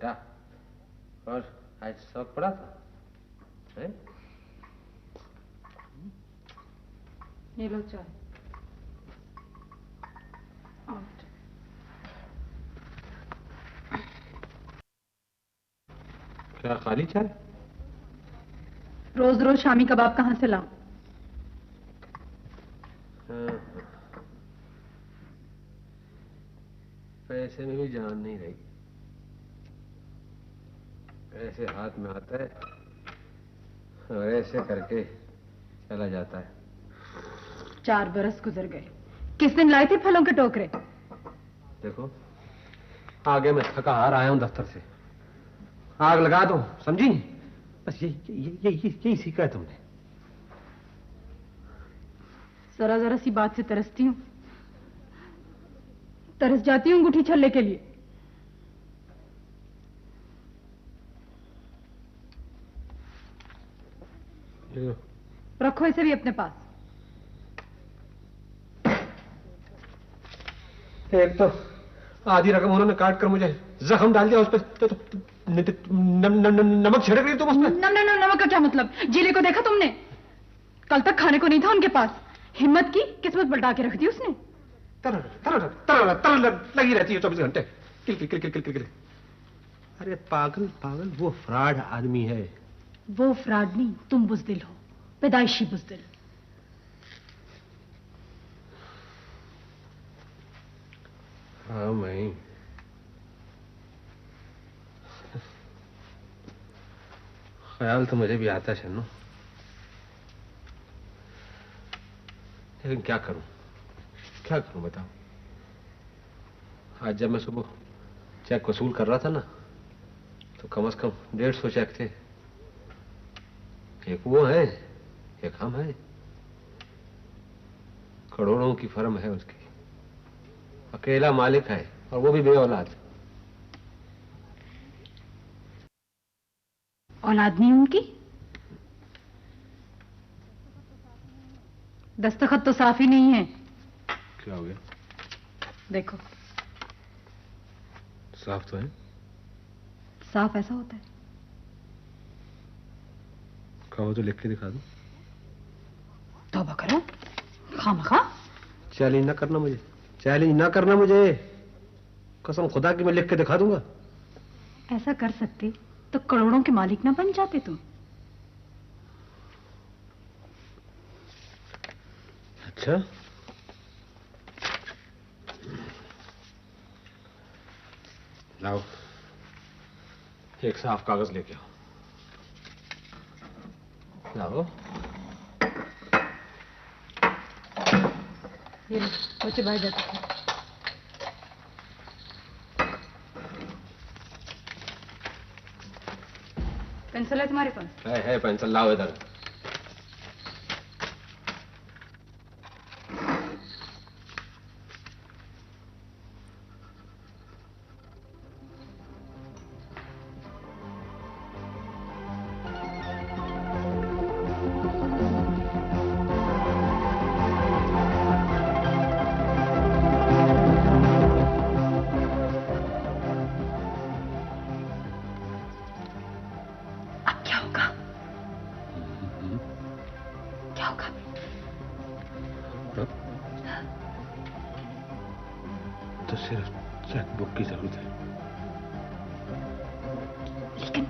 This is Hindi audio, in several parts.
बेटा, और आज शौक पड़ा था है? ये लो चाय। क्या खाली चाय? रोज रोज शामी कबाब कहाँ से लाऊं? पैसे में भी जान नहीं रही। ऐसे हाथ में आता है और ऐसे करके चला जाता है। 4 बरस गुजर गए। किस दिन लाए थे फलों के टोकरे? देखो, आगे मैं थका हार आया हूं दफ्तर से। आग लगा दो, समझी? बस यही सीखा है तुमने। जरा जरा सी बात से तरसती हूँ, तरस जाती हूँ अंगूठी छल्ले के लिए। रखो इसे भी अपने पास। एक तो आधी रकम उन्होंने काट कर मुझे जख्म डाल दिया, उस पर नमक छिड़क रही तुम उसमें। नमक का क्या मतलब? जिले को देखा तुमने? कल तक खाने को नहीं था उनके पास, हिम्मत की किस्मत पलटा के रख दी उसने। तर लगी रहती है 24 घंटे। किल। अरे पागल पागल, वो फ्रॉड आदमी है। वो फ्रॉड नहीं, तुम बुजदिल हो, पैदाइशी बुजदिल। हाँ मैं ख्याल तो मुझे भी आता है शन्नू, लेकिन क्या करूं बताओ। आज जब मैं सुबह चेक वसूल कर रहा था ना, तो कम से कम 150 चेक थे। एक वो है, एक हम है। करोड़ों की फर्म है उसकी, अकेला मालिक है, और वो भी बेऔलाद। औलाद नहीं उनकी? दस्तखत तो साफ ही नहीं है। क्या हो गया? देखो, साफ तो है। साफ ऐसा होता है। कहो तो लिख के दिखा दो। तौबा करो, खामखा। चैलेंज ना करना मुझे, कसम खुदा की मैं लिख के दिखा दूंगा। ऐसा कर सकते तो करोड़ों के मालिक ना बन जाते तुम? अच्छा, लाओ एक साफ कागज लेके आओ। लाओ। ये लो, बच्चे बाहर जाते हैं। पेंसिल है तुम्हारे पास? है पेंसिल, लाओ इधर। तो सिर्फ चेकबुक की जरूरत है। लेकिन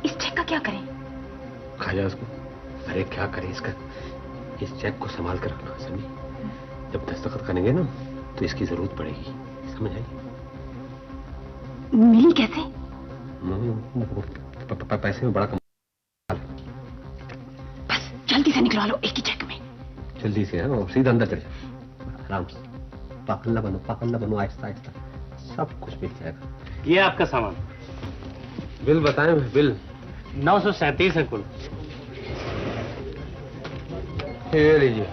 इस चेक का क्या करें? खाया उसको। अरे क्या करें इसका, इस चेक को संभाल कर रखना, समझी? जब दस्तखत करेंगे ना तो इसकी जरूरत पड़ेगी, समझ आई? मिली कैसे? पैसे में बड़ा कम। बस जल्दी से निकलवा लो एक ही चेक में। जल्दी से है, सीधा अंदर चले जाओ, आराम से। पागल न बनो, आहिस्ता आहिस्ता, सब कुछ मिल जाएगा। ये आपका सामान। बिल बताएं? बिल 937 है कुल। ये लीजिए।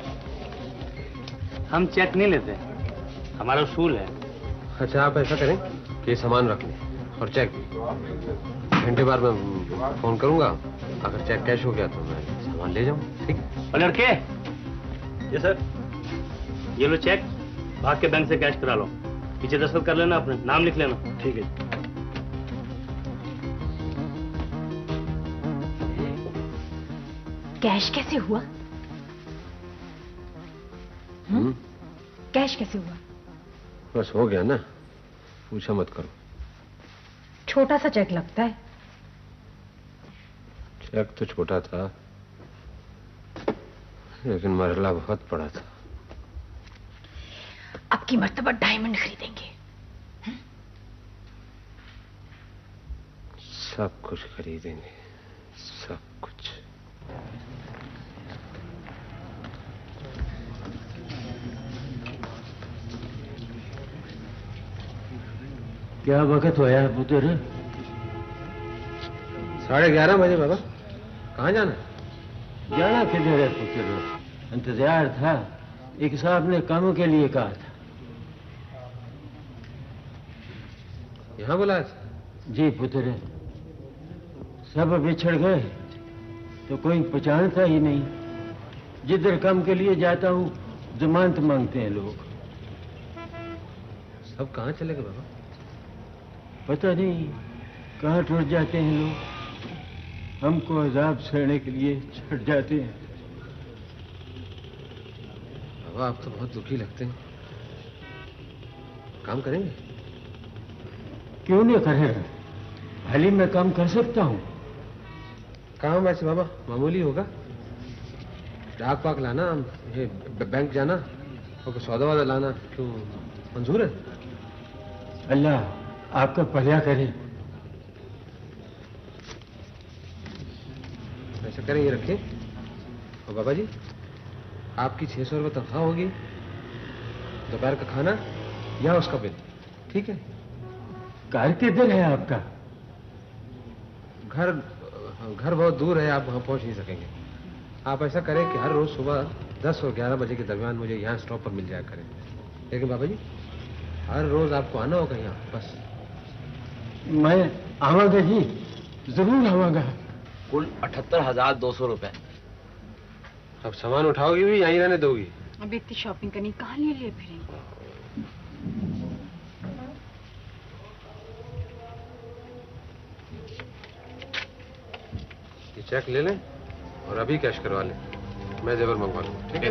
हम चेक नहीं लेते, हमारा उसूल है। अच्छा, आप ऐसा करें कि ये सामान रख लें और चेक घंटे बाद मैं फोन करूंगा। अगर चेक कैश हो गया तो मैं सामान ले जाऊं, ठीक? और लड़के, ये सर, ये लो चेक, भाग के बैंक से कैश करा लो। पीछे दस्तखत कर लेना, अपने नाम लिख लेना। ठीक है। कैश कैसे हुआ? कैश कैसे हुआ? बस हो गया ना, पूछा मत करो। छोटा सा चेक लगता है। चेक तो छोटा था, लेकिन मरला बहुत बड़ा था। अब की मर्तबा डायमंड खरीदेंगे। सब कुछ खरीदेंगे, सब कुछ। क्या वक्त होया है पुत्र? 11:30 बजे बाबा। कहाँ जाना? जाना किधर है पुत्र? इंतजार था, एक साहब ने कामों के लिए कहा था। यहाँ बुलाया था? जी पुत्र, सब बिछड़ गए तो कोई पहचानता ही नहीं। जिधर काम के लिए जाता हूँ जमानत मांगते हैं लोग। सब कहाँ चले गए बाबा? पता नहीं कहाँ टूट जाते हैं लोग, हमको अजाब सहने के लिए छड़ जाते हैं। बाबा आप तो बहुत दुखी लगते हैं। काम करेंगे? क्यों नहीं करेगा? हाली मैं काम कर सकता हूँ। काम वैसे बाबा मामूली होगा। डाक पाक लाना, ये बैंक जाना और कुछ सौदा वादा लाना। क्यों, मंजूर है? अल्लाह आपका भला करे। ऐसा करें, ये रखें। और बाबा जी आपकी 600 रुपये तनख्वाह होगी, दोपहर का खाना या उसका बिल, ठीक है? घर किधर है आपका? घर बहुत दूर है, आप वहां पहुंच नहीं सकेंगे। आप ऐसा करें कि हर रोज सुबह 10 और 11 बजे के दरमियान मुझे यहाँ स्टॉप पर मिल जाया करें। लेकिन बाबा जी हर रोज आपको आना होगा यहाँ बस। मैं आवागा जी, जरूर आवागा। कुल 78,200 रुपए। अब सामान उठाओगी भी यहीं रहने दोगी? अब इतनी शॉपिंग करनी कहाँ ले फिरेंगे? ये चेक ले लें और अभी कैश करवा लें, मैं जेवर मंगवा लूँ, ठीक है?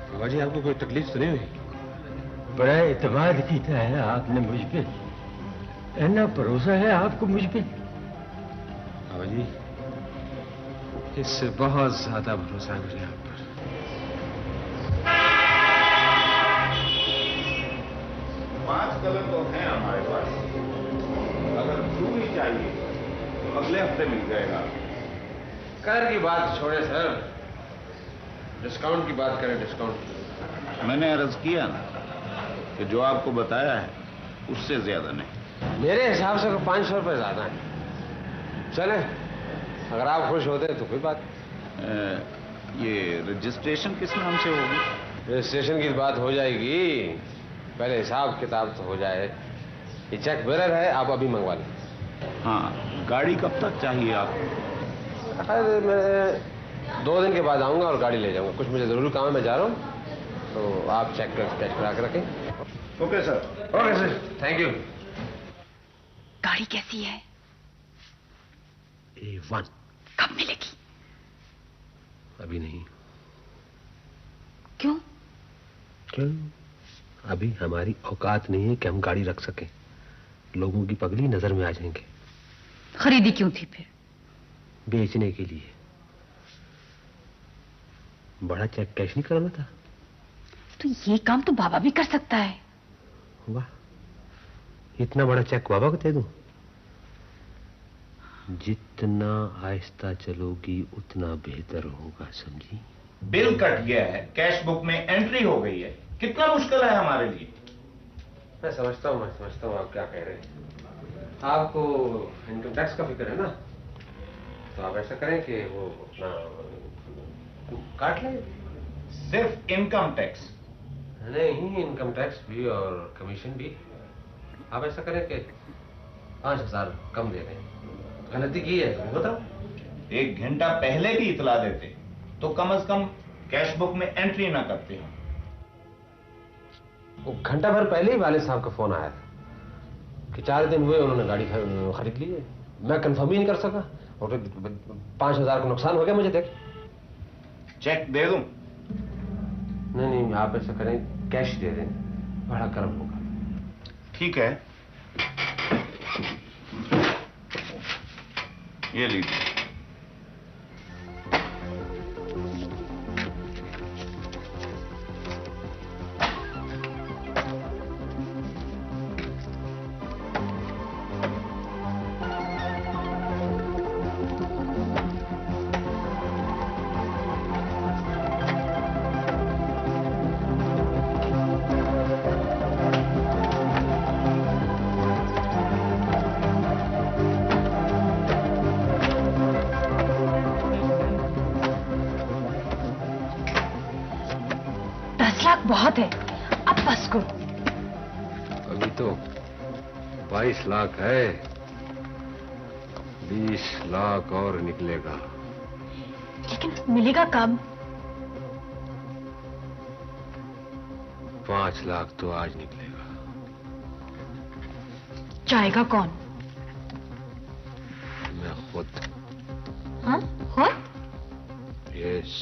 बाबा जी आपको कोई तकलीफ तो नहीं हुई? बड़ा एतमाद किया है आपने मुझ पे, इतना भरोसा है आपको मुझ पे। बाबा जी इससे बहुत ज्यादा भरोसा है मुझे आप पर। पांच कलर तो हैं हमारे पास, अगर ब्लू ही चाहिए तो अगले हफ्ते मिल जाएगा। कर की बात छोड़े सर, डिस्काउंट की बात करें। डिस्काउंट मैंने अर्ज किया ना कि जो आपको बताया है उससे ज्यादा नहीं। मेरे हिसाब से 500 रुपये ज्यादा है। चले, अगर आप खुश होते तो कोई बात। ये रजिस्ट्रेशन किस नाम से होगी? रजिस्ट्रेशन की बात हो जाएगी, पहले हिसाब किताब तो हो जाए। ये चेक बेरर है, आप अभी मंगवा लें। हाँ, गाड़ी कब तक चाहिए आपको? मैं 2 दिन के बाद आऊंगा और गाड़ी ले जाऊंगा। कुछ मुझे जरूरी काम है, मैं जा रहा हूँ, तो आप चेक कैश करा के रखें। Okay sir. Okay sir, thank you. गाड़ी कैसी है? A1। कब मिलेगी? अभी नहीं। क्यों? क्यों? अभी हमारी औकात नहीं है कि हम गाड़ी रख सकें। लोगों की पगली नजर में आ जाएंगे। खरीदी क्यों थी फिर? बेचने के लिए। बड़ा चेक कैश नहीं कराना था? तो ये काम तो बाबा भी कर सकता है। वाह, इतना बड़ा चेक बाबा को दे दूं? जितना आहिस्ता चलोगी उतना बेहतर होगा, समझी? बिल कट गया है, कैश बुक में एंट्री हो गई है, कितना मुश्किल है हमारे लिए। मैं समझता हूँ आप क्या कह रहे हैं। आपको इनकम टैक्स का फिक्र है ना, तो आप ऐसा करें कि वो अपना काट लें। सिर्फ इनकम टैक्स नहीं, इनकम टैक्स भी और कमीशन भी। आप ऐसा करें कि 5,000 कम दे दें। गलती की है तो बताओ। 1 घंटा पहले भी इतला देते तो कम से कम कैश बुक में एंट्री ना करते हम। वो घंटा भर पहले ही वाले साहब का फोन आया था कि 4 दिन हुए उन्होंने गाड़ी खरीद ली है। मैं कंफर्म ही नहीं कर सका। और 5,000 का नुकसान हो गया मुझे देख। चेक दे दूं? नहीं नहीं, आप ऐसा करें, कैश दे दें, बड़ा कर्म होगा। ठीक है, ये लीजिए। बहुत है, अब बस को। अभी तो 22 लाख है, 20 लाख और निकलेगा। लेकिन मिलेगा कब? 5 लाख तो आज निकलेगा। जाएगा कौन? मैं खुद। हाँ, खुद? यस।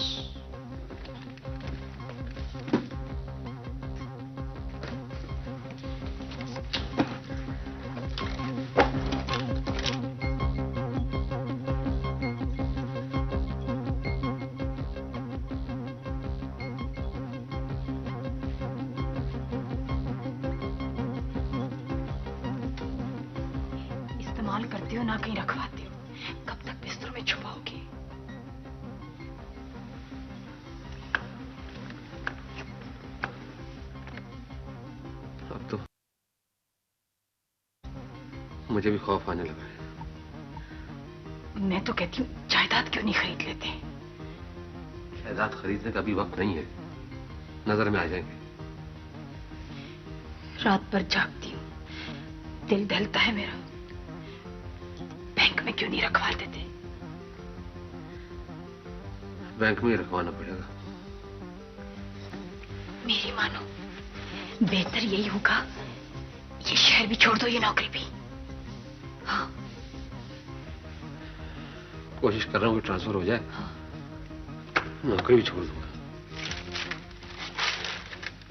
करती हो ना कहीं रखवाती हो, कब तक बिस्तर में छुपाओगी? अब तो मुझे भी खौफ आने लगा है। मैं तो कहती हूँ जायदाद क्यों नहीं खरीद लेते? जायदाद खरीदने का भी वक्त नहीं है, नजर में आ जाएंगे। रात भर जागती हूँ, दिल दहलता है मेरा। बैंक में क्यों नहीं रखवा देते? बैंक में ही रखवाना पड़ेगा। मेरी मानो, बेहतर यही होगा, ये शहर भी छोड़ दो, ये नौकरी भी। हाँ, कोशिश कर रहा हूँ कि ट्रांसफर हो जाए। हाँ। नौकरी भी छोड़ दूंगा।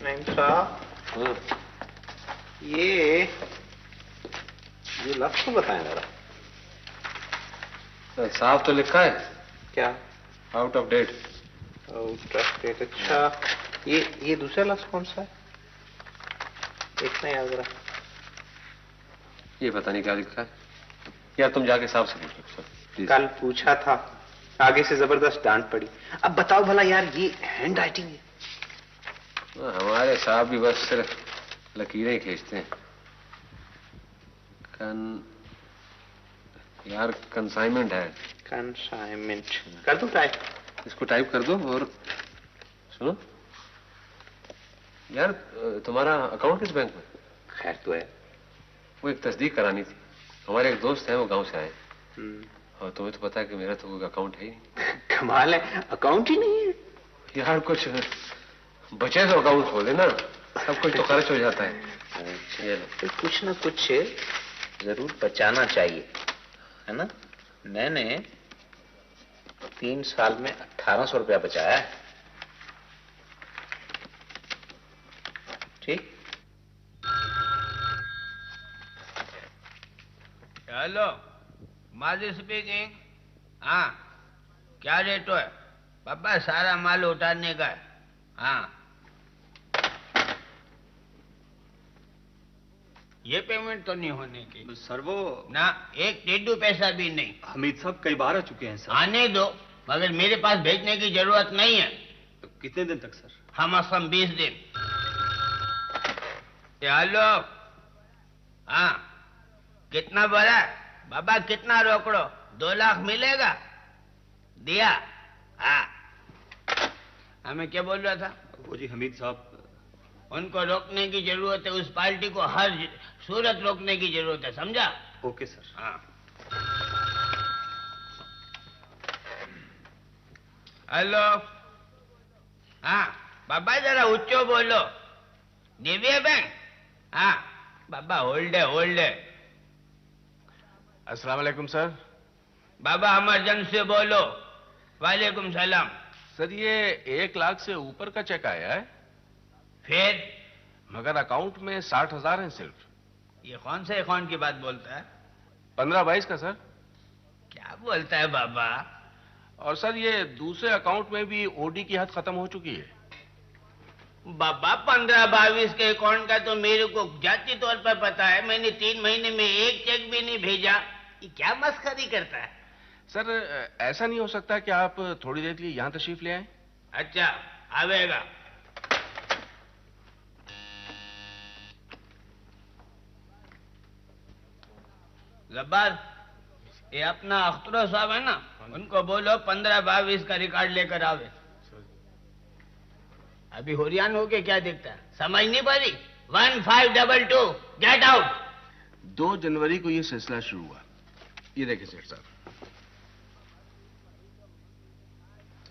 नहीं साहब, हाँ। ये लफ्ज तो बताएं जरा। साहब तो लिखा है। क्या? Out of date. Out of date. अच्छा, ये दूसरा लफ्ज कौन सा है? देखना याद जरा। ये पता नहीं क्या लिखा है। यार तुम जाके साहब से पूछो। कल पूछा था, आगे से जबरदस्त डांट पड़ी। अब बताओ भला यार, ये हैंड राइटिंग है? हमारे साहब भी बस सिर्फ लकीरें ही खींचते हैं। यार कंसाइनमेंट है। कंसाइनमेंट कर दो टाइप? इसको टाइप कर दो। और सुनो यार, तुम्हारा अकाउंट किस बैंक में? खैर तो है। वो एक तस्दीक करानी थी। हमारे एक दोस्त हैं, वो गांव से आए। और तुम्हें तो पता है कि मेरा तो कोई अकाउंट है ही नहीं। कमाल है, अकाउंट ही नहीं है। यार कुछ बचे तो अकाउंट खोले ना, सब कुछ तो खर्च हो जाता है। ये लो। तो कुछ ना कुछ जरूर बचाना चाहिए, है ना? मैंने 3 साल में 1800 रुपया बचाया है। ठीक? हेलो, माजी स्पीकिंग। हाँ, क्या रेट है? पापा सारा माल उतारने का है। हाँ, ये पेमेंट तो नहीं होने की सर। वो ना, एक टेढ़ू पैसा भी नहीं। हमीद साहब कई बार आ चुके हैं सर। आने दो, मगर मेरे पास भेजने की जरूरत नहीं है। तो कितने दिन तक सर? हम 20 दिन। हेलो, हाँ, कितना बोला बाबा? कितना रोकड़ो? 2 लाख मिलेगा? दिया? हाँ। हमें क्या बोल रहा था? वो जी हमीद साहब, उनको रोकने की जरूरत है। उस पार्टी को हर सूरत रोकने की जरूरत है, समझा? Okay sir. हाँ। हेलो, हाँ बाबा जरा उच्चो बोलो। दिव्य बैंक? हाँ बाबा, होल्ड है, होल्ड है। अस्सलाम वालेकुम सर, बाबा इमरजेंसी बोलो। वालेकुम सलाम। सर ये 1 लाख से ऊपर का चेक आया है, फिर मगर अकाउंट में 60,000 है सिर्फ। ये कौन से अकाउंट की बात बोलता है? 15-22 का सर। क्या बोलता है बाबा? और सर ये दूसरे अकाउंट में भी ओडी की हद खत्म हो चुकी है। बाबा 15-22 के अकाउंट का तो मेरे को जाती तौर पर पता है। मैंने 3 महीने में एक चेक भी नहीं भेजा। ये क्या मस्खरी करता है? सर ऐसा नहीं हो सकता कि आप थोड़ी देर के लिए यहां तशरीफ ले आए? अच्छा आवेगा। जब्बार, ये अपना अख्तरो साहब है ना, उनको बोलो 15-22 का रिकॉर्ड लेकर आवे। अभी हुरियान होके क्या दिखता है, समझ नहीं पड़ी? 1522 गेट आउट। 2 जनवरी को ये सिलसिला शुरू हुआ। ये देखिए सेठ साहब।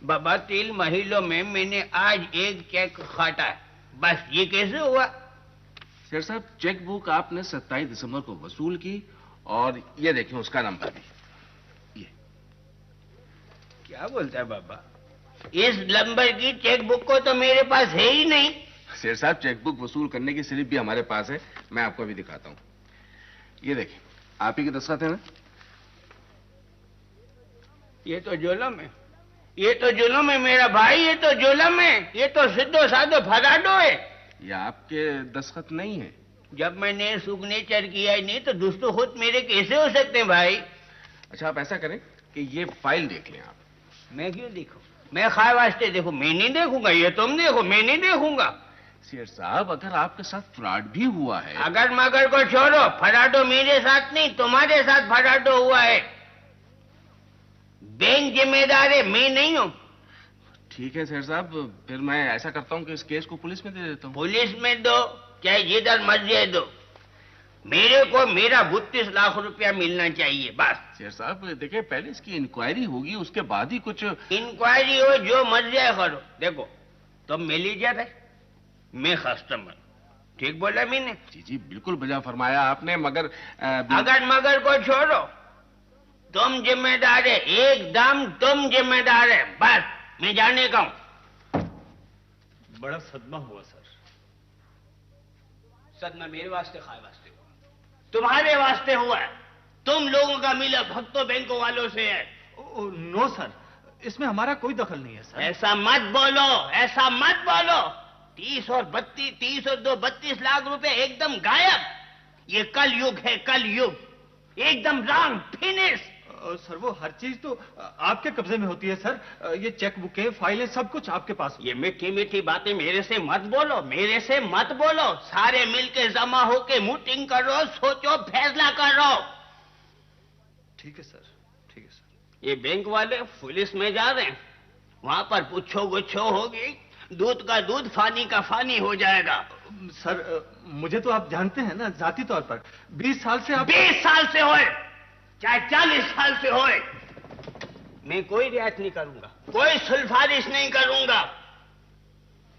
बाबा 3 महीनों में मैंने आज एक चेक काटा है, बस। ये कैसे हुआ? सेठ साहब चेक बुक आपने 27 दिसंबर को वसूल की और ये देखिए उसका नंबर भी। ये क्या बोलता है बाबा? इस नंबर की चेक बुक को तो मेरे पास है ही नहीं। सेठ साहब चेक बुक वसूल करने की स्लिप भी हमारे पास है, मैं आपको अभी दिखाता हूं। ये देखिए आप ही के दस्तखत है ना? ये तो जुल्म है, ये तो जुल्म है मेरा भाई, ये तो जुल्म है। ये तो सीधो साधो फराडो है। ये आपके दस्तखत नहीं है। जब मैंने सिग्नेचर किया ही नहीं तो दोस्तों खुद मेरे कैसे हो सकते हैं भाई? अच्छा आप ऐसा करें कि ये फाइल देख लें आप। मैं क्यों देखूं? मैं खाए वास्ते देखूं? मैं नहीं देखूंगा। ये तुम देखो, मैं नहीं देखूंगा। सेठ साहब अगर आपके साथ फ्रॉड भी हुआ है। अगर मगर को छोड़ो, फराडो मेरे साथ नहीं तुम्हारे साथ फराडो हुआ है। बैंक जिम्मेदार है, मैं नहीं हूं। ठीक है सेठ साहब, फिर मैं ऐसा करता हूं कि इस केस को पुलिस में दे देता हूं। पुलिस में दो चाहे जिधर मर्जी दो, मेरे को मेरा 32 लाख रुपया मिलना चाहिए बस। सेठ साहब देखिए पहले इसकी इंक्वायरी होगी, उसके बाद ही कुछ। इंक्वायरी हो जो मर्जी करो। देखो तुम मैनेजर है, मैं कस्टमर। ठीक बोला मैंने? जी जी बिल्कुल बजा फरमाया आपने, मगर अगर मगर को छोड़ो, तुम जिम्मेदार है, एकदम तुम जिम्मेदार है बस। मैं जाने का हूं। बड़ा सदमा हुआ सर। सदमा मेरे वास्ते खाए वास्ते हुआ, तुम्हारे वास्ते हुआ है। तुम लोगों का मिला भक्तों बैंकों वालों से है। नो सर, इसमें हमारा कोई दखल नहीं है सर। ऐसा मत बोलो, ऐसा मत बोलो। 30 और 2 32 लाख रुपए एकदम गायब। ये कल युग है, कल युग। एकदम रॉन्ग, फिनिश। सर वो हर चीज तो आपके कब्जे में होती है सर। ये चेक बुकें, फाइलें, सब कुछ आपके पास। ये मीठी मीठी बातें मेरे से मत बोलो, मेरे से मत बोलो। सारे मिलके जमा होके मीटिंग करो, सोचो, फैसला करो। ठीक है सर, ठीक है सर। ये बैंक वाले पुलिस में जा रहे हैं, वहां पर पूछो गुच्छो होगी, दूध का दूध, फानी का फानी हो जाएगा। सर मुझे तो आप जानते हैं ना जाती तौर पर। 20 साल से आप। 20 साल से होए चाहे 40 साल से होए, मैं कोई रियायत नहीं करूंगा, कोई सुल्फारिश नहीं करूंगा।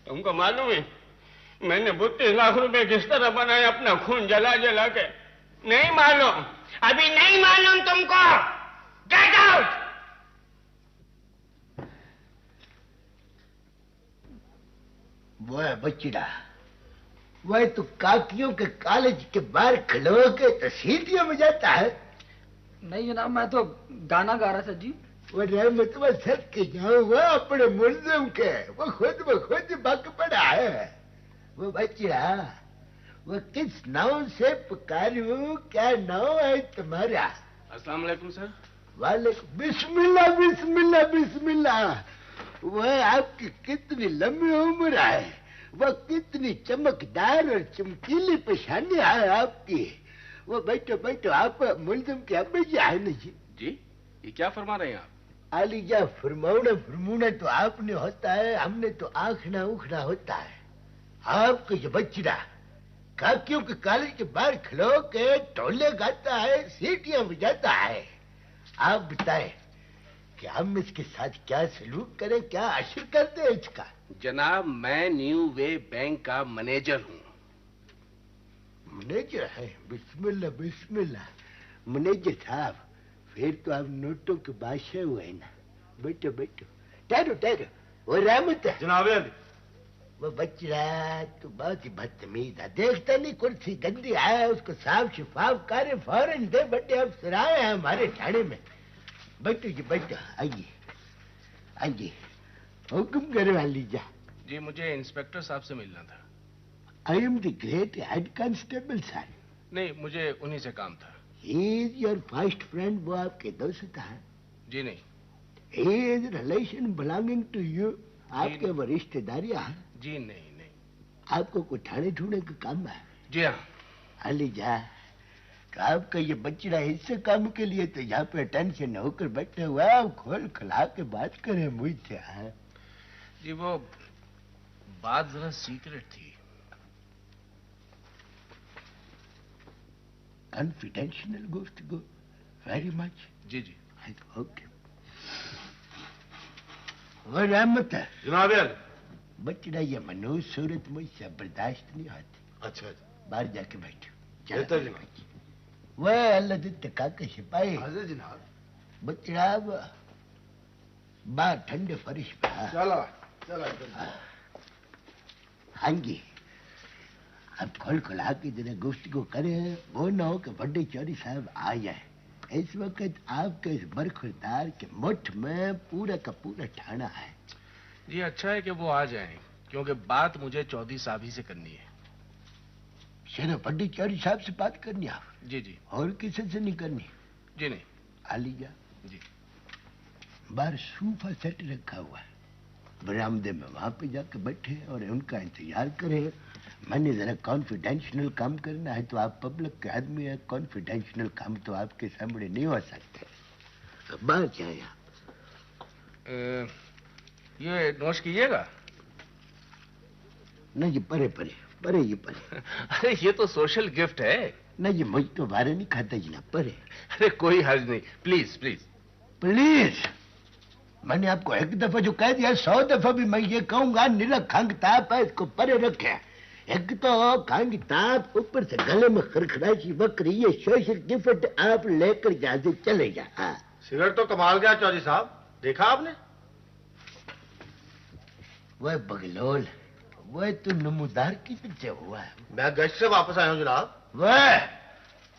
तुमको मालूम है मैंने 32 लाख रुपए किस तरह बनाए अपना खून जला जला के? नहीं मालूम? अभी नहीं मालूम तुमको? Get out. वो है बच्चिड़ा, वह तो काकियों के कॉलेज के बाहर खड़ो के तो सीटियों में जाता है। नहीं जनाब, मैं तो गाना गा रहा था जी। वो रहमत में सर के जाऊंगा अपने मुल्जिम के, वो खुद ब खुद बक पड़ा है। वो बच्चिड़ा, वो किस नाव से पुकारूं? क्या नाव है तुम्हारा? अस्सलाम वालेकुम सर। वालेकुम। बिस्मिल्लाह बिस्मिल्लाह बिस्मिल्लाह। वह आपकी कितनी लंबी उम्र है, वह कितनी चमकदार और चमकीली पेशानी है आपकी। वो बैठो बैठो, आप मुल्जिम के अब्बा है ना जी? जी ये क्या फरमा रहे हैं आप? आलिजा फरमाना तो आपने होता है, हमने तो आंखना उखना होता है। आपको ये बच्चिड़ा काकियों के कॉलेज के बाहर खड़ो के टोले गाता है, सीटियां बजाता है। आप बताएं कि हम इसके साथ क्या सलूक करें, क्या अशर करते हैं इसका? जनाब मैं न्यू वे बैंक का मैनेजर हूँ। मैनेजर है? बिस्मिल्लाह बिस्मिल्लाह। मैनेजर साहब फिर तो आप नोटों के बादशाह हुए ना। बैठो बैठो, ठहरो ठहरो। वो रहमत है जनाब अली। वो बच्चा तो बहुत ही बदतमीज है, देखता नहीं कुर्सी गंदी है, उसको साफ शिफाफ करे, फौरन दे बड़े अफसर आए हैं हमारे थाने में। बैठो जी बैठो, आइए आइए, हुक्म करे वाली जा। जी मुझे इंस्पेक्टर साहब से मिलना था। I am the great head constable sir. नहीं, मुझे उन्हीं से काम था। He is your first friend, वो आपके दोस्त है? जी नहीं। He is relation belonging to you, आपके वो रिश्तेदारियां हैं? जी नहीं नहीं। आपको कोई ठाणे ठूने का काम है? जी हाँ। अली जा, आपका ये बच्चा इससे काम के लिए तो यहाँ पे टेंशन होकर बैठे हुआ है, खोल खिला के बात करे मुझसे। जी वो बात जरा सीक्रेट थी। कॉन्फिडेंशियल गुफ्तगू, वेरी मच। जी जी। ओके। वो रहमत है जनाब बच्चा, ये मनोज सूरत मुझसे बर्दाश्त नहीं आती। अच्छा बाहर जाके बैठो। बेहतर जनाब। वह अल्लाह तका के सिपाही हाजिर जनाब। बच्चा बाहर ठंडे फर्श पे। चलो चलो। हाँ जी, अब खोल खुला के जरा गुफ्तगू करे, वो न हो कि बड़े चौधरी साहब आ जाए। इस वक्त आपके इस बरखुरदार के मुठ में पूरा का पूरा ठाना है। जी अच्छा है कि वो आ जाएं, क्योंकि बात मुझे चौधरी साहब ही से करनी है। सिर्फ बड़े चौधरी साहब से बात करनी आप? जी जी। और किसी से नहीं करनी? जी नहीं। आलिया जी। बाहर सोफा सेट रखा हुआ है, बरामदे में वहां पे जाके बैठे और उनका इंतजार करें। मैंने जरा कॉन्फिडेंशियल काम करना है, तो आप पब्लिक के आदमी है, कॉन्फिडेंशियल काम तो आपके सामने नहीं हो सकते। बाहर जाए आप। ये नोश कीजिएगा। नहीं जी, परे परे परे, ये परे। अरे ये तो सोशल गिफ्ट है। नहीं जी, मुझ तो बारे नहीं खाता जी ना, परे। अरे कोई हर्ज नहीं, प्लीज प्लीज प्लीज। मैंने आपको एक दफा जो कह दिया, 100 दफा भी मैं ये कहूंगा, नीला खंग ताप है, इसको परे रखे। एक तो खंग ताप, ऊपर से गले में खरखराची बकरी, ये सोशल गिफ्ट आप लेकर जहां से चले जा। सिगरेट तो कमाल गया चौधरी साहब, देखा आपने? वह बगलोल, वह तो नमूदार की पीछे हुआ है। मैं गश्त से वापस आया हूँ जनाब। वह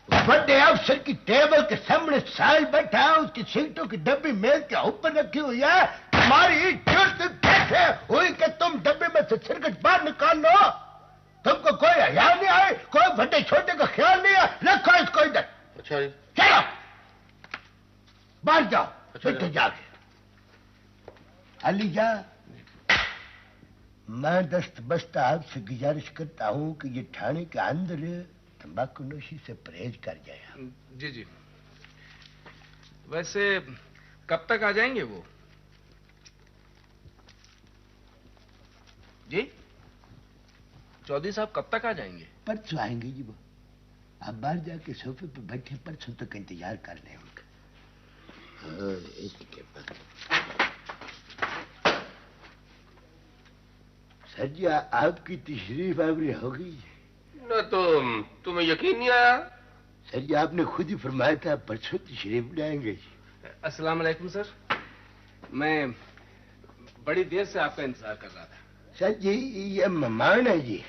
बड़े अफसर की टेबल के सामने साल बैठा है, उसकी सीटों की डब्बी मेज के ऊपर रखी हुई है। तुम्हारी जुर्त कैसे हुई कि तुम डब्बे में से सिरकट बाहर निकाल लो? तुमको कोई हया नहीं आए, कोई बड़े छोटे का ख्याल नहीं है? रखो इसको इधर। अच्छा जी। चलो बाहर जाओ। अच्छा जाके अली जा, मैं दस्त बस्ता आपसे गुजारिश करता हूं कि ये ठाणे के अंदर तंबाकू नोशी से परहेज कर जाए। जी जी। वैसे कब तक आ जाएंगे वो? जी चौधरी साहब कब तक आ जाएंगे? परसों आएंगे जी वो। आप बाहर जाके सोफे पे बैठे, परसों तक इंतजार कर लें उनका। इसी के बाद सर जी, आपकी तशरीफ आवरी हो गई ना, तो तुम्हें यकीन नहीं आया? सर जी, आपने खुद ही फरमाया था परसों तशरीफ लाएंगे जी। अस्सलाम वालेकुम सर, मैं बड़ी देर से आपका इंतजार कर रहा था। सर जी, ये मेहमान है जी,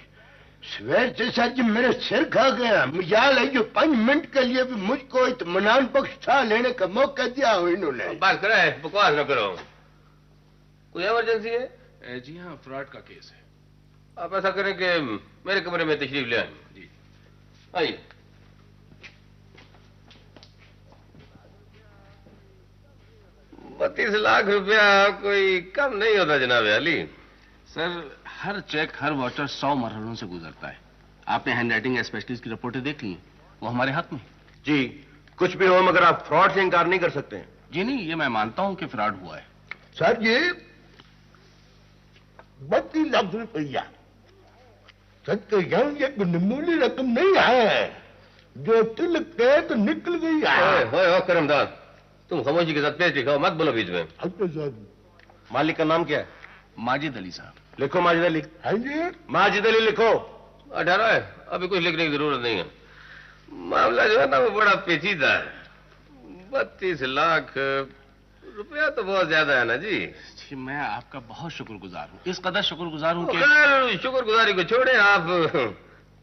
सवेर से सर जी मेरे सिर खा गया। मजाल है जो 5 मिनट के लिए भी मुझको इत्मीनान बख्श छा लेने का मौका दिया हो इन्होंने। बात करा है, बकवास न करो। कोई इमरजेंसी है? जी हाँ, फ्रॉड का केस है। आप ऐसा करें कि मेरे कमरे में तशरीफ ले आए। जी आइए। ₹32 लाख कोई कम नहीं होता जनाब अली। सर, हर चेक हर वाटर 100 मरहलों से गुजरता है। आपने हैंडराइटिंग स्पेशलिस्ट की रिपोर्टें देख ली हैं, वो हमारे हाथ में। जी कुछ भी हो, मगर आप फ्रॉड से इनकार नहीं कर सकते। जी नहीं, ये मैं मानता हूं कि फ्रॉड हुआ है। सर जी 32 लाख रुपया सत्य जान, ये मामूली रकम नहीं है, जो तिलक के तो निकल गई है। करमदार, तुम खामोशी के साथ पेश दिखाओ, मत बोलो बीच में। अच्छा साहब। मालिक का नाम क्या है? माजिद अली साहब। लिखो माजिद अली। हाँ जी। माजिद अली लिखो। 18 है, अभी कुछ लिखने की जरूरत नहीं है। मामला जो है ना वो बड़ा पेचीदा है। 32 लाख रुपया तो बहुत ज्यादा है ना जी। जी मैं आपका बहुत शुक्रगुजार हूँ, इस कदर शुक्रगुजार हूँ कि शुक्रगुजारी को छोड़े, आप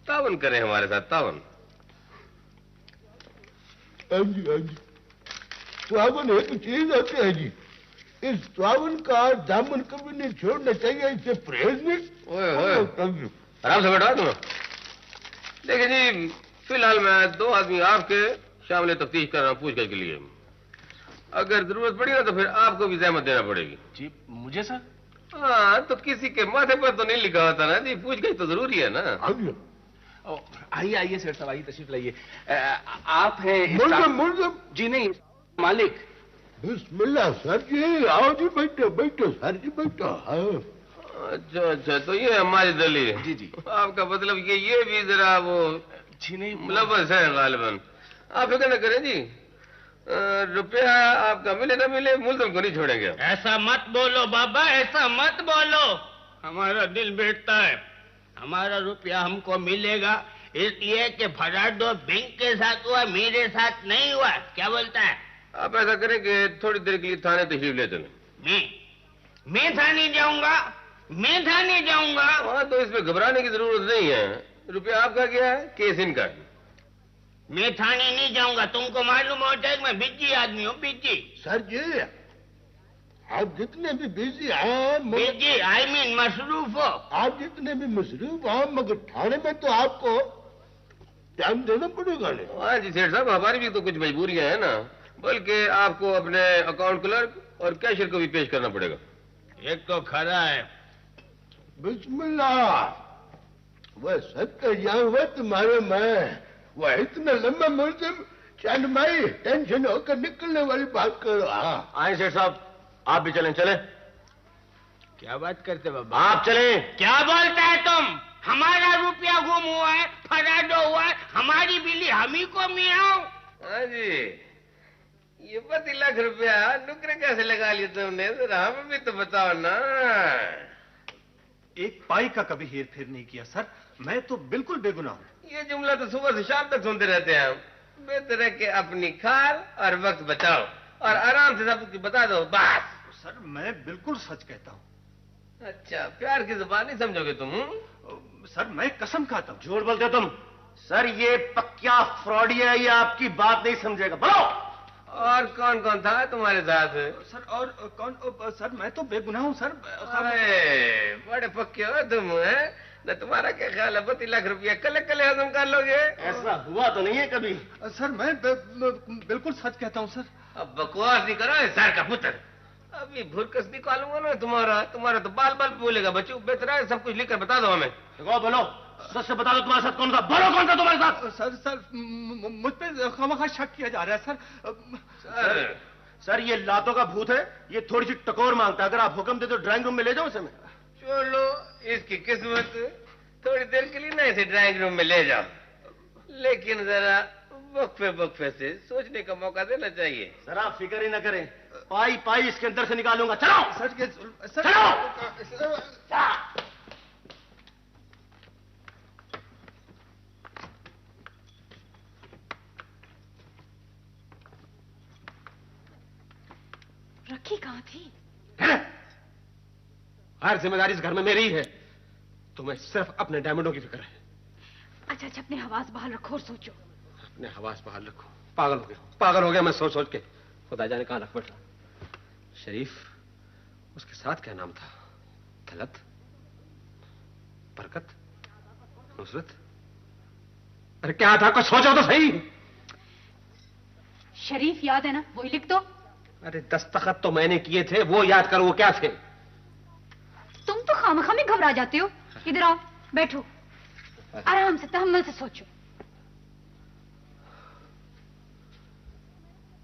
तावन करें हमारे साथ, तावन। हाँ जी हाँ जी, तावन एक चीज होती है जी, इस तावन का दामन कभी नहीं छोड़ना चाहिए, इससे परहेज नहीं। आराम से बैठा तुम। देखिए जी, फिलहाल मैं 2 आदमी आपके शामिल तफ्तीश कर रहा हूँ पूछताछ के लिए। अगर जरूरत पड़ी ना तो फिर आपको भी जहमत देना पड़ेगी। जी मुझे सर? हाँ, तो किसी के माथे पर तो नहीं लिखा होता ना जी, पूछताछ तो जरूरी है ना। आइए आइए सेठ साहब, आइए तशरीफ लाइए। आप हैं मुल्ज़म? जी नहीं, मालिक। बिस्मिल्लाह सर जी, आओ जी, बैठो बैठो सर जी, बैठो। हाँ। अच्छा अच्छा, तो ये हमारी दलील। जी जी। आपका मतलब ये भी जरा वो जी नहीं मुलव्वस है गालिबन। आप फिक्र न करें जी, रुपया आपका मिले ना मिले मुल्ज़म को नहीं छोड़ेंगे। ऐसा मत बोलो बाबा, ऐसा मत बोलो, हमारा दिल बैठता है। हमारा रुपया हमको मिलेगा इसलिए कि फराडो बैंक के साथ हुआ, मेरे साथ नहीं हुआ। क्या बोलता है? आप ऐसा करें कि थोड़ी देर के लिए थाने तशरीफ ले चलें। मैं थाने जाऊंगा? मैं थाने जाऊंगा? हाँ, तो इसमें घबराने की जरूरत नहीं है। रुपया आपका क्या है, केस इनका है। मैं थाने नहीं जाऊंगा, तुमको मालूम होता है कि मैं बिजी आदमी हूँ, बिजी। सर जी, आप जितने भी बिजी हैं, बिजी आई मीन मसरूफ हो, आप जितने भी मसरूफ हैं, मगर थाने में तो आपको टाइम देना पड़ेगा नहीं। हाँ जी सेठ साहब, हमारी भी तो कुछ मजबूरियां हैं ना, बल्कि आपको अपने अकाउंट क्लर्क और कैशियर को भी पेश करना पड़ेगा। एक तो खरा है। बिस्मिल्लाह, वह सत्तर या हुआ तुम्हारे में, वह इतना लंबा मुल्ज़िम चंद माई टेंशन होकर निकलने वाली बात करो। हाँ आए सेठ साहब, आप भी चलें। चलें? क्या बात करते बाबा? आप चलें। क्या बोलता है तुम? हमारा रुपया गुम हुआ है, फराडो हुआ है, हमारी बिल्ली हम ही को मियाओ। हाँ जी, ये 32 लाख रुपया नुकरे कैसे लगा लिया तुमने, जरा हमें भी तो बताओ ना। एक पाई का कभी हेर फेर नहीं किया सर, मैं तो बिल्कुल बेगुनाह हूँ। ये जुमला तो सुबह से शाम तक सुनते रहते हैं हम। बेहतर है कि अपनी खाल और वक्त बचाओ और आराम से सब कुछ बता दो बस। सर मैं बिल्कुल सच कहता हूँ। अच्छा, प्यार की जुबान नहीं समझोगे तुम? सर मैं कसम खाता हूँ। झूठ बोलते हो तुम। सर ये पक्का फ्रॉडी है, ये आपकी बात नहीं समझेगा। बोलो। और कौन कौन था तुम्हारे साथ? सर और कौन? सर मैं तो बेगुनाह हूँ सर। अरे बड़े पक्के हो तुम, हैं? न तुम्हारा क्या ख्याल है 32 लाख रुपया कल हजम कर लोगे? ऐसा हुआ तो नहीं है कभी। सर मैं बिल्कुल सच कहता हूँ सर। अब बकवास नहीं करो सर का पुत्र। अभी भुरकस निकालूंगा ना तुम्हारा तो बाल बाल बोलेगा। बच्चों बेहतर है सब कुछ लिखकर बता दो हमें। बोलो, सच से बता दो तुम्हारे साथ कौन था। बोलो कौन था तुम्हारे साथ। सर मुझ पे खामखा शक किया जा रहा है सर। सर ये लातों का भूत है, ये थोड़ी सी टकोर मांगता है। अगर आप हुक्म दे तो ड्राइंग रूम में ले जाओ इसे। मैं चलो, इसकी किस्मत, थोड़ी देर के लिए ना इसे ड्राइंग रूम में ले जाओ, लेकिन जरा वक्फे से सोचने का मौका देना चाहिए। सर आप फिक्र ही ना करें, पाई पाई इसके अंदर से निकालूंगा। चलो सर चलो। रखी कहाँ थी? हर जिम्मेदारी इस घर में मेरी है, तुम्हें सिर्फ अपने डायमंडों की फिक्र है। अच्छा, अपने हवास बहाल रखो और सोचो। अपने हवास बहाल रखो? पागल हो गया मैं सोच सोच के। खुदा जाने कहाँ रख बैठा। शरीफ, उसके साथ क्या नाम था? तलत, बरकत, नुसरत, अरे क्या था? कुछ सोचो तो सही। शरीफ याद है ना? वही लिख दो। अरे दस्तखत तो मैंने किए थे, वो याद करो वो क्या थे। तुम तो खामखा में घबरा जाते हो। इधर आओ, बैठो, आराम से तहम्मुल से सोचो।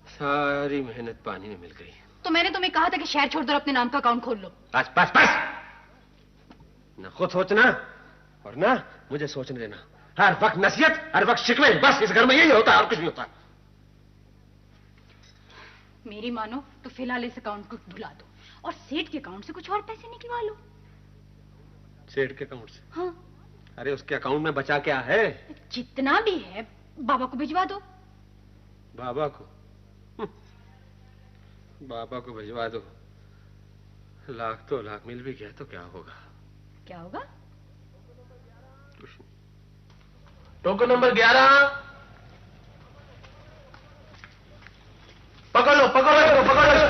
सारी मेहनत पानी में मिल गई। तो मैंने तुम्हें कहा था कि शहर छोड़ दो और अपने नाम का अकाउंट खोल लो। बस बस बस, ना खुद सोचना और ना मुझे सोचने देना। हर वक्त नसीहत, हर वक्त शिकवे, बस इस घर में यही होता है और कुछ नहीं होता। मेरी मानो तो फिलहाल इस अकाउंट को भुला दो और सेठ के अकाउंट से कुछ और पैसे निकलवा लो। सेठ के अकाउंट से? हाँ। अरे उसके अकाउंट में बचा क्या है? जितना भी है बाबा को भिजवा दो। बाबा को? बाबा को भिजवा दो। लाख तो लाख मिल भी गया तो क्या होगा? क्या होगा? Token number 11। पकड़ लो पकड़ लो पकड़ लो।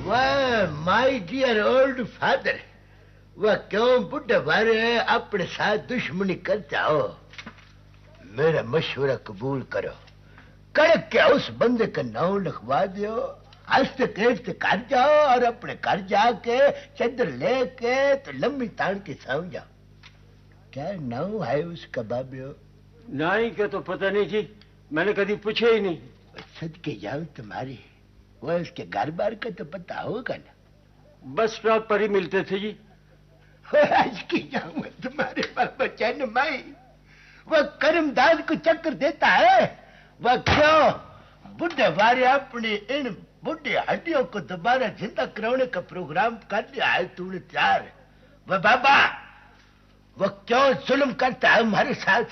वह माय डियर ओल्ड फादर, वह क्यों बुढ़े बारे अपने साथ दुश्मनी करते हो? मेरा मशवरा कबूल करो, कड़क के उस बंदे का नाम लिखवा दो, हंसते खेलते घर जाओ और अपने घर जाके चद्दर लेके तो लंबी तान के सो जाओ। क्या नाम है उसका बाबियो? नाई का तो पता नहीं जी, मैंने कभी पूछा ही नहीं। सदके जाओ तुम्हारी, वह उसके घर बार का तो पता होगा ना। बस स्टॉप पर ही मिलते थे जी। आज की जाऊं मैं तुम्हारे बाबा चैन माई, वह कर्मदान को चक्कर देता है। वह क्यों बुढ़े वारे अपनी इन बुढ़ी हड्डियों को दोबारा जिंदा कराने का प्रोग्राम कर लिया है तूने तैयार। वह बाबा, वह क्यों जुल्म करता है हमारे साथ?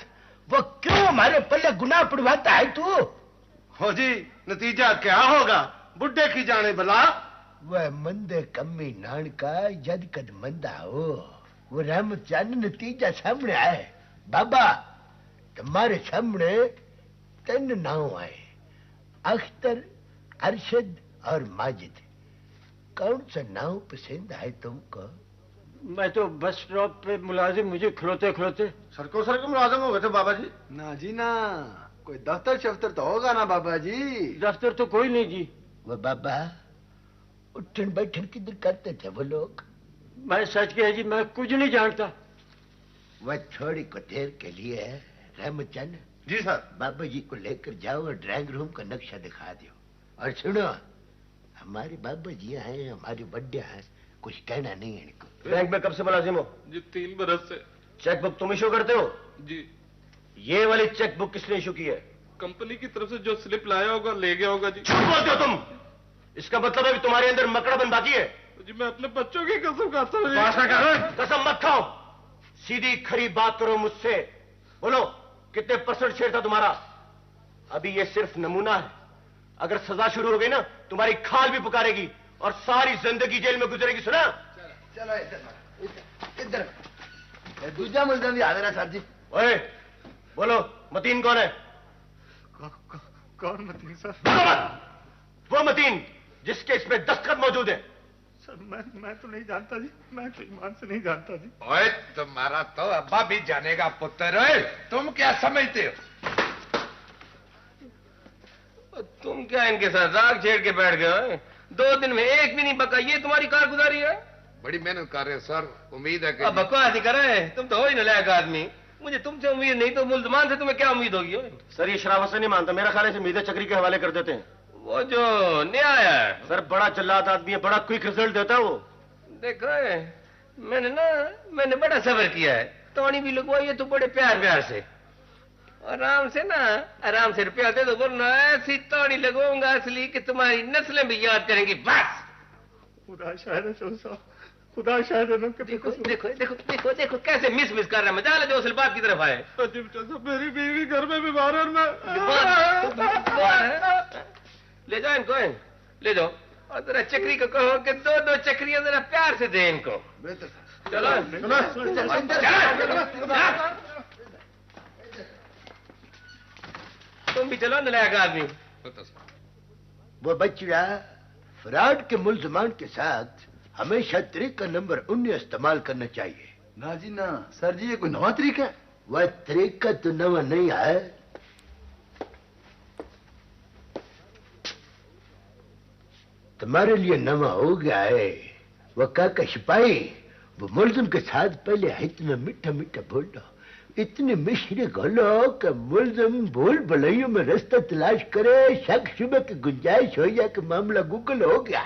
वह क्यों हमारे पल्ले गुनाह पड़वाता है तू? हो जी, नतीजा क्या होगा बुढ़े की जाने भला। वह मंदे कमी नान का जद कद मंदा हो, वो रहमत जान नतीजा सामने आए। बाबा तुम्हारे सामने 3 नाम आए, अख्तर, अरशद और माजिद। कौन सा नाम पसंद है तुमको? मैं तो बस स्टॉप पे मुलाजिम, मुझे खिलौते खिलौते सरको सर के मुलाजिम हो गए थे बाबा जी। ना जी ना, कोई दफ्तर शफ्तर तो होगा ना बाबा जी। दफ्तर तो कोई नहीं जी। वो बाबा उठन बैठन किधर करते थे वो लोग? मैं सच कह जी, मैं कुछ नहीं जानता। वह छोड़ी को देर के लिए रहमत चंद जी सर, बाबा जी को लेकर जाओ और ड्राइंग रूम का नक्शा दिखा दो। और सुनो, हमारे बाबा जी हैं, हमारे बड्डे हैं, कुछ कहना नहीं है इनको। बैंक में कब से मुलाजिम हो? जी 3 बरस से। चेकबुक तुम इशू करते हो? जी। ये वाली चेकबुक किसने इशू की है? कंपनी की तरफ से जो स्लिप लाया होगा ले गया होगा जी। झूठ बोलते हो तुम। इसका मतलब है कि तुम्हारे अंदर मकड़ापन बाकी है। जी मैं अपने बच्चों की कसम खाता हूँ। कसम मत खाओ, सीधी खरी बात करो मुझसे। बोलो कितने % शेयर था तुम्हारा? अभी ये सिर्फ नमूना है, अगर सजा शुरू हो गई ना तुम्हारी खाल भी पुकारेगी और सारी जिंदगी जेल में गुजरेगी। सुना? चलो इधर दूसरा मुल्जिम भी हाजिर है सर जी। ओए बोलो, मतीन कौन है? कौन मतीन सर? वो मतीन जिसके इसमें दस्तखत मौजूद है। सर मैं तो नहीं जानता जी, मैं तो ईमान से नहीं जानता जी। ओए तुम्हारा तो अब्बा भी जानेगा पुत्र है, तुम क्या समझते हो? तुम क्या इनके साथ राग छेड़ के बैठ गए? 2 दिन में एक भी नहीं पका, ये तुम्हारी कारगुजारी है? बड़ी मेहनत कर रहे हो सर, उम्मीद है कि अब बकवास ही कर रहे हैं, तुम तो हो ही नलायक आदमी। मुझे तुमसे उम्मीद नहीं तो मुल्जमान से तुम्हें क्या उम्मीद होगी? सर ये शरावत से नहीं मानता, मेरा ख्याल है मीदा चक्री के हवाले कर देते हैं। वो जो नया आया है सर, बड़ा जल्लाद आदमी है, बड़ा क्विक रिजल्ट देता है वो। देखो मैंने बड़ा सब्र किया है, तोड़ी भी लगवाई है तो बड़े प्यार से। आराम से रुपया दे दो, वरना ऐसी तोड़ी लगवाऊंगा असली कि तुम्हारी नस्लें भी याद करेंगी। बस खुदा शायद है साहब, खुदा शायद है। देखो देखो देखो देखो देखो कैसे मिस कर रहा है। मजा जो असल बात की तरफ आए। मेरी बीवी घर में बीमार है। ले जाओ इनको, ले जाओ और जरा चक्री को कहो कि 2 चक्रियां जरा प्यार से दे इनको। चलो तुम भी चलो नलायक आदमी। वो बच्चा फ्रॉड के मुल्जमान के साथ हमेशा तरीका नंबर 19 इस्तेमाल करना चाहिए। ना जी ना सर जी, ये कोई नवा तरीका है? वह तरीका तो नवा नहीं है, तुम्हारे लिए नवा हो गया है। वह काका सिपाही, वो मुल्जिम के साथ पहले इतना मीठा मीठा बोलो, इतने मिश्रे घोलो कि मुल्जिम भूल भलाइयों में रास्ता तलाश करे, शक शुबह की गुंजाइश हो जाए कि मामला गूगल हो गया।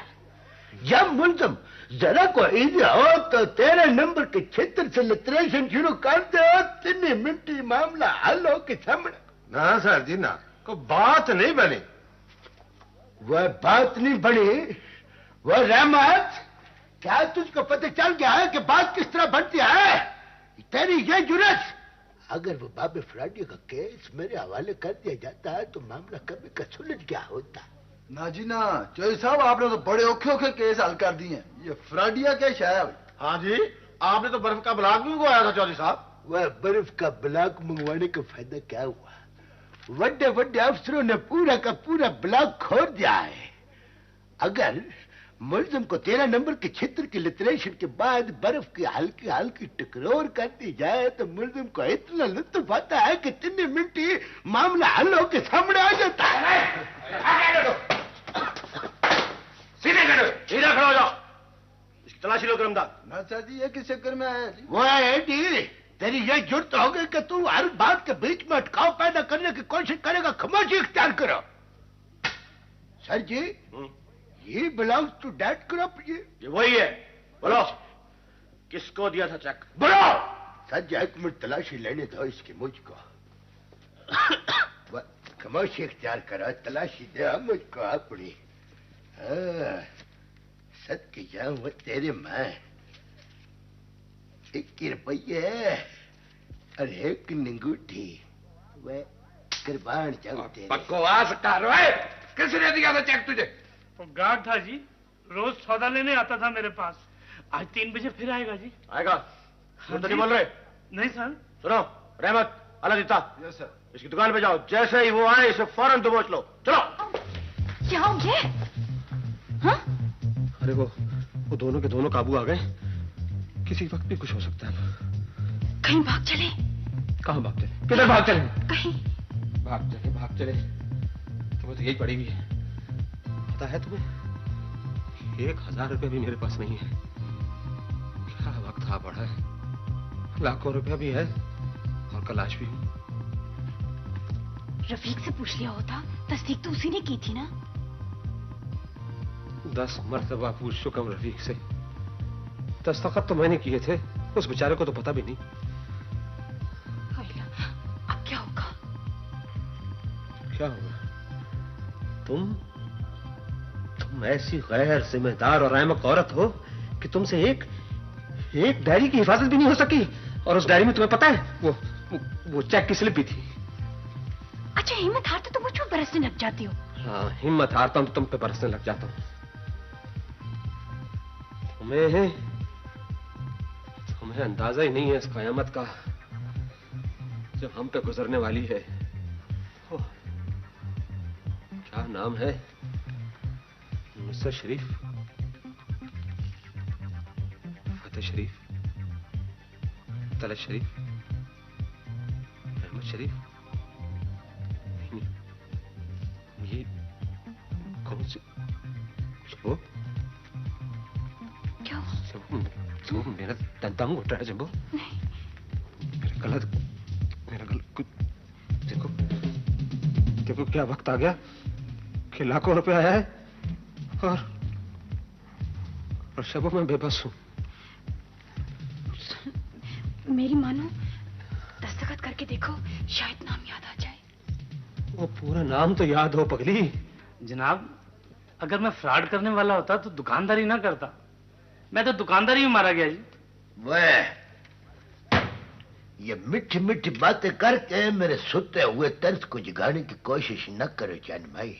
जब मुल्जिम जरा को इजी हो तो 13 नंबर के क्षेत्र से लिटरेशन शुरू कर दो, 3 मिनट मामला हल हो के सामने। ना सर जी ना, कोई बात नहीं बनी। वह बात नहीं बनी, वह रहमत, क्या तुझको पता चल गया है कि बात किस तरह बढ़ती है? तेरी ये जुर्रत अगर वो बाबे फ्राडिया का केस मेरे हवाले कर दिया जाता है तो मामला कभी का सुलझ गया होता। ना जी ना, चौधरी साहब आपने तो बड़े औखे औखे केस हल कर दिए। ये फ्राडिया क्या शायद? हाँ जी, आपने तो बर्फ का ब्लॉक भी मंगवाया था चौधरी साहब। वह बर्फ का ब्लॉक मंगवाने का फायदा क्या हुआ? बड़े बड़े अफसरों ने पूरा का पूरा ब्लॉक खोद दिया है। अगर मुल्जिम को 13 नंबर के क्षेत्र की लिटरेशन के बाद बर्फ की हल्की हल्की टकरोर कर दी जाए तो मुल्जिम को इतना लुत्फ आता है कि 3 मिनट ही मामला हल होकर सामने आ जाता है। सीधे खड़े हो जाओ। इसकी तलाशी लो करमदार। ना सर जी, ये किस चक्कर में आया जी? वो है डी, तेरी ये जुर्त हो गई कि तू हर बात के बीच में अटकाव पैदा करने की कोशिश करेगा। खामोशी इख्तियार करो। सर जी, ये बिलोंग्स टू डैट ग्रुप। ये वही है। बोलो, किसको दिया था चेक? बोलो। सर जी, 1 मिनट तलाशी लेने दो इसकी मुझको। खामोशी इख्तियार करो, तलाशी दे मुझको अपनी। सद के जाऊं वो तेरे मां। 1 रुपये और 1 अंगूठी। वह कुर्बान जाऊं तेरे। बकवास कर रहा है। किसने दिया था चेक तुझे? वो गार्ड था जी, रोज सौदा लेने आता था मेरे पास। आज 3 बजे फिर आएगा जी। आएगा? हाँ तो नहीं बोल रहे? नहीं सर। सुनो, रहमत, अलादीता, यस सर। इसकी दुकान पे जाओ। जैसे ही वो आए इसे फौरन दबोच लो। चलो। क्या हो गया? हाँ? अरे वो दोनों के दोनों काबू आ गए। किसी वक्त भी कुछ हो सकता है। कहीं भाग चले? कहाँ भाग चले? किधर भाग चले? कहीं भाग चले तुम्हें तो यही पड़ी हुई है। पता है तुम्हें, 1000 रुपये भी मेरे पास नहीं है। क्या वक्त आ पड़ा है। लाखों रुपया भी है और कलाश भी हूं। रफीक से पूछ लिया होता, तस्दीक तो उसी ने की थी ना। 10 मरतबा पूछ चुका हूं रफीक से। दस्तखत तो मैंने किए थे, उस बेचारे को तो पता भी नहीं। अब क्या होगा? क्या होगा? तुम ऐसी गैर जिम्मेदार और अहमक औरत हो कि तुमसे एक डायरी की हिफाजत भी नहीं हो सकी। और उस डायरी में तुम्हें पता है वो चेक की स्लिप भी थी। अच्छा, हिम्मत हारते तो मुझ पर बरसने लग जाती हो। हाँ, हिम्मत हारता हूं तो तुम पे बरसने लग जाता हूं। तुम्हें अंदाजा ही नहीं है इस कयामत का जो हम पे गुजरने वाली है। क्या नाम है? मिस्टर शरीफ, फतेह शरीफ, तलत शरीफ, अहमद शरीफ। ये कौन से? जंबो? क्या? जंबो मेरा दंतांग उठ रहा है। जंबो, मेरा गला देखो क्या वक्त आ गया कि लाखों रुपए आया है और शबों में बेबस हूं। मेरी मानो, दस्तखत करके देखो, शायद नाम याद आ जाए। वो पूरा नाम तो याद हो पगली। जनाब, अगर मैं फ्रॉड करने वाला होता तो दुकानदारी ना करता। मैं तो दुकानदारी में मारा गया जी। वह ये मीठी मीठी बातें करके मेरे सोते हुए तर्स को जगाने की कोशिश न करो जान भाई।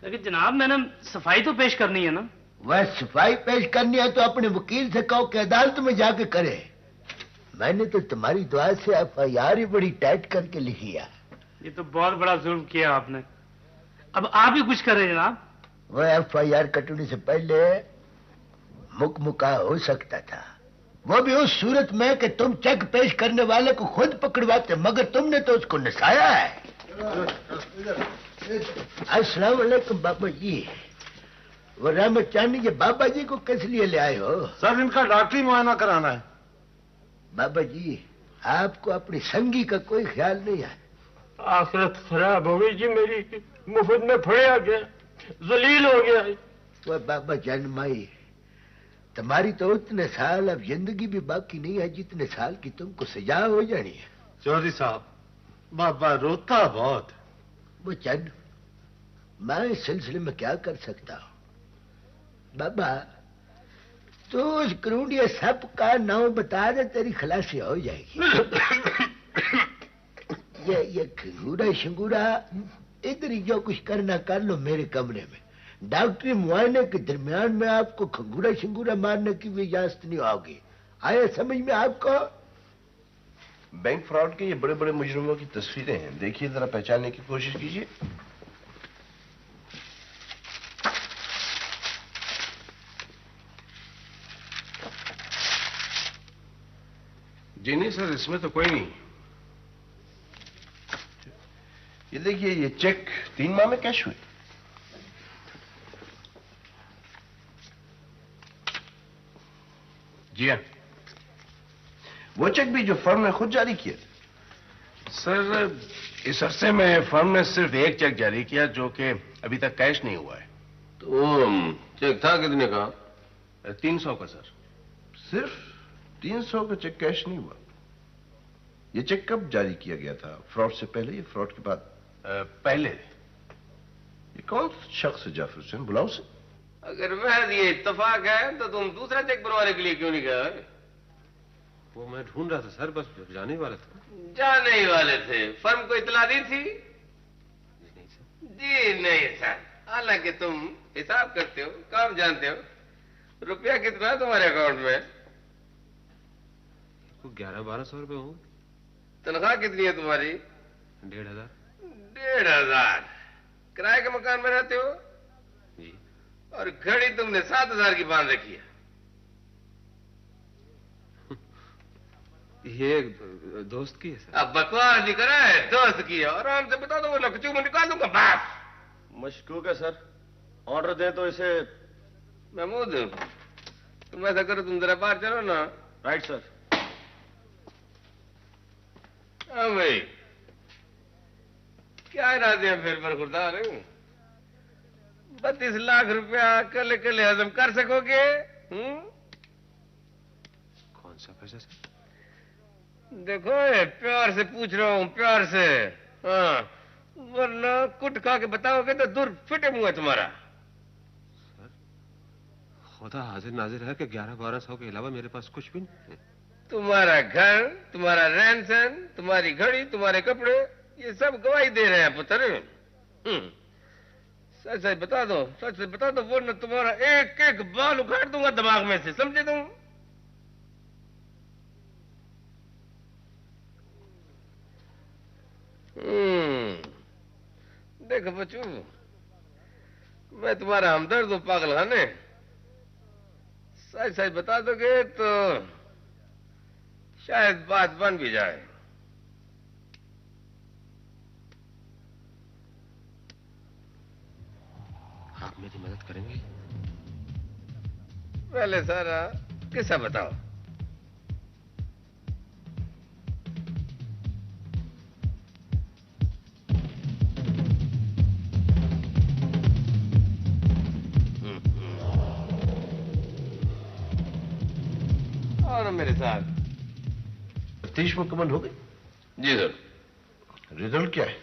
लेकिन जनाब, मैंने सफाई तो पेश करनी है ना। वह सफाई पेश करनी है तो अपने वकील से कहो कि अदालत में जाके करे। मैंने तो तुम्हारी दुआ से FIR ही बड़ी टाइट करके लिखी है। ये तो बहुत बड़ा जुल्म किया आपने। अब आप ही कुछ करें जनाब। वह FIR कटने से पहले मुकमुका हो सकता था, वो भी उस सूरत में कि तुम चेक पेश करने वाले को खुद पकड़वाते, मगर तुमने तो उसको नसाया है। अस्सलाम वालेकुम बाबा जी। वो रहमत चांदी ये बाबा जी को किस लिए ले आए हो? सर, इनका डॉक्टरी मुआयना कराना है। बाबा जी, आपको अपनी संगी का कोई ख्याल नहीं है? आखिरत खराब हो गई जी मेरी, मुफ्त में फड़े गया, जलील हो गया। वह बाबा जानमाई, तुम्हारी तो उतने साल अब जिंदगी भी बाकी नहीं है जितने साल की तुमको सजा हो जानी है। चौधरी साहब, बाबा रोता बहुत। वो चंद, मैं इस सिलसिले में क्या कर सकता हूं? बाबा, तो उस क्रूडिया सब का नाम बता दे, तेरी खलासी हो जाएगी। ये खंगूरा शंगूरा इधर ही जो कुछ करना कर लो मेरे कमरे में। डॉक्टरी मुआयने के दरमियान में आपको खंगूरा शंगूरा मारने की भी इजाजत नहीं होगी। आया समझ में आपको? बैंक फ्रॉड के ये बड़े बड़े मुजरिमों की तस्वीरें हैं, देखिए जरा पहचानने की कोशिश कीजिए। जी नहीं सर, इसमें तो कोई नहीं। ये देखिए, ये चेक 3 माह में कैश हुए। जी हाँ। वो चेक भी जो फर्म ने खुद जारी किया। सर, इस अरसे में फर्म ने सिर्फ एक चेक जारी किया जो कि अभी तक कैश नहीं हुआ है। तो चेक था कितने का? 300 का सर। सिर्फ 300 का चेक कैश नहीं हुआ। ये चेक कब जारी किया गया था? फ्रॉड से पहले या फ्रॉड के बाद? पहले। ये कौन शख्स है जाफर हुसैन? बुलाओ से। अगर महज ये इत्तेफाक है तो तुम दूसरा चेक बनवाने के लिए क्यों नहीं गए? वो मैं ढूंढ रहा था सर, बस जाने वाला था। जाने ही वाले थे। फर्म को इतला दी थी? जी नहीं सर, हालांकि तुम हिसाब करते हो, काम जानते हो। रुपया कितना है तुम्हारे अकाउंट में? 1100-1200 रुपए होंगे। तनख्वाह कितनी है तुम्हारी? 1500। 1500। किराए के मकान में रहते हो? जी। और घड़ी तुमने 7000 की बांध रखी है। ये दोस्त की है सर। अब बकवास नहीं करा है, दोस्त की है। और आराम से बता दो, लकचू में निकाल दूंगा बस। मशकूक है सर, ऑर्डर दे तो इसे। महमूद, तुम ऐसा करो, तुम जरा बाहर चलो ना। Right sir. हाँ भाई, क्या इरादे हैं फिर बरखुरदार? 32 लाख रुपया कल कल हजम कर सकोगे? कौन सा पैसा सर? देखो, प्यार से पूछ रहा हूं, प्यार से। हाँ, वरना कुट खा के बताओगे तो दूर फिटे मुंह है तुम्हारा। सर, खुदा हाजिर नाजिर है कि 1100-1200 के अलावा मेरे पास कुछ भी नहीं। तुम्हारा घर, तुम्हारा रहन सहन, तुम्हारी घड़ी, तुम्हारे कपड़े, ये सब गवाही दे रहे हैं पुत्र। सच सच बता दो, सच सच बता दो, वरना तुम्हारा एक एक बाल उखाड़ दूंगा दिमाग में से, समझे तुम? देखो बच्चू, मैं तुम्हारा हमदर्द हूं पागल खाने। सच सच बता दोगे तो शायद बात बन भी जाए। आप मेरी मदद करेंगे? पहले सारा किस्सा बताओ। और मेरे साथ तफ्तीश मुकम्मल हो गई? जी सर। रिजल्ट क्या है?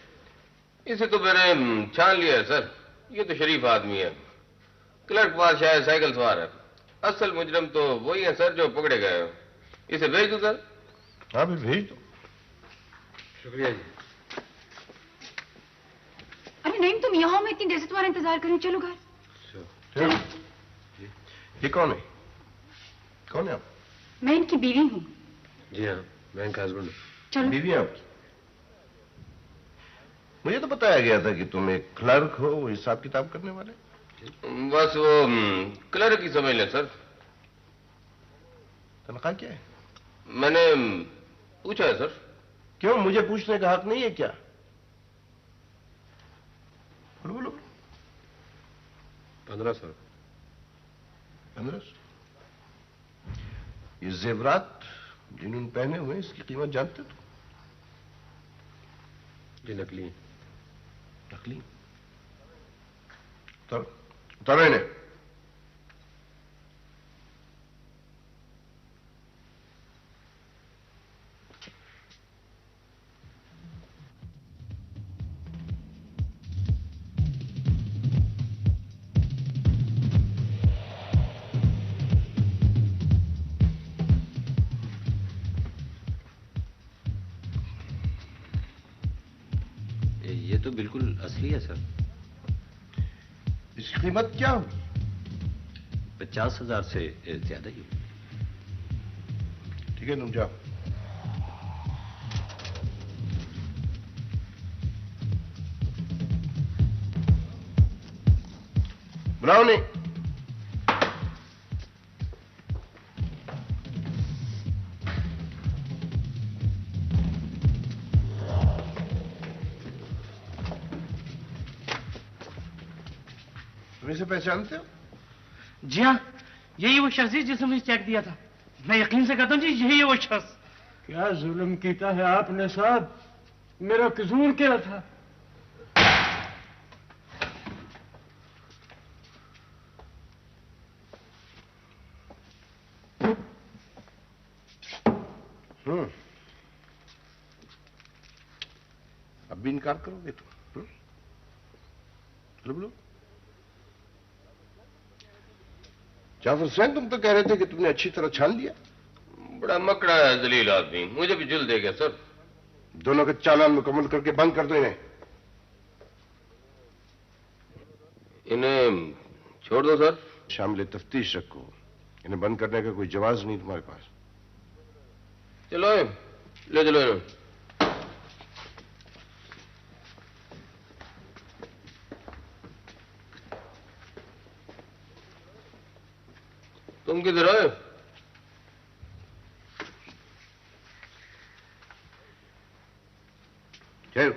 इसे तो मैंने छान लिया है सर। ये तो शरीफ आदमी है। क्लर्क पास शायद साइकिल सवार है। असल मुजरम तो वही है सर जो पकड़े गए हैं। इसे भेज दो सर। हाँ भी भेज दो। शुक्रिया जी। अरे नहीं, तुम यहाँ में इतनी देर से तुम्हारा इंतजार करें, चलो घर। चलो। ये कौन है? कौन है आप? मैं इनकी बीवी हूँ। जी हाँ, मैं इनका हस्बैंड हूँ। चलो। बीवी आपकी? मुझे तो बताया गया था कि तुम एक क्लर्क हो, वो हिसाब किताब करने वाले। बस वो क्लर्क ही समझ लें सर। तनख्वाह क्या है? मैंने पूछा है सर। क्यों, मुझे पूछने का हक नहीं है क्या? बोलो। 1500। 1500? ये जेवरात जिन्होंने पहने हुए इसकी कीमत जानते हो? जी नकली है। नकली? उतारो इन्हें। तो बिल्कुल असली है सर। इसकी कीमत क्या होगी? 50,000 से ज्यादा ही। ठीक है, तुम जाओ। बुलाओ नहीं। तुम इसे पहचानते हो? जी हाँ, यही वो शख्स है जिसने मुझे चेक दिया था। मैं यकीन से कहता हूँ जी, यही है वो शख्स। क्या जुल्म किया है आपने साहब? मेरा कसूर क्या था? अब भी इनकार करोगे तुम? बोलो बोलो। जाफर हुसैन, तुम तो कह रहे थे कि तुमने अच्छी तरह छान लिया। बड़ा मकड़ा है जलील आदमी, मुझे भी जुल दे गया सर। दोनों के चालान मुकम्मल करके बंद कर दो इन्हें। इन्हें छोड़ दो सर। शामिल तफ्तीश रखो, इन्हें बंद करने का कोई जवाब नहीं तुम्हारे पास। चलो ले चलो इन्हें। तुम किधर आए? चलो।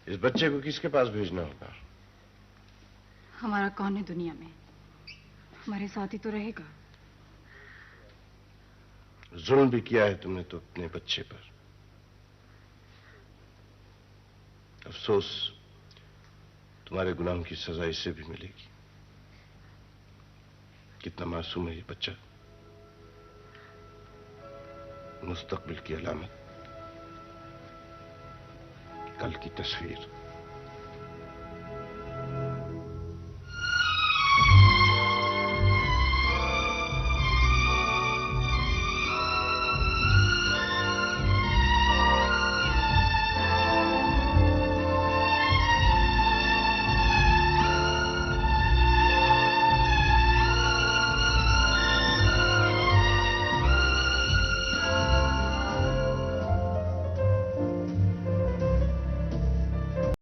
इस बच्चे को किसके पास भेजना होगा? हमारा कौन है दुनिया में, हमारे साथ ही तो रहेगा। जुल्म भी किया है तुमने तो अपने बच्चे पर। अफसोस, तुम्हारे गुनाहों की सजा इससे भी मिलेगी। कितना मासूम है ये बच्चा, मुस्तकबिल की अलामत, कल की तस्वीर।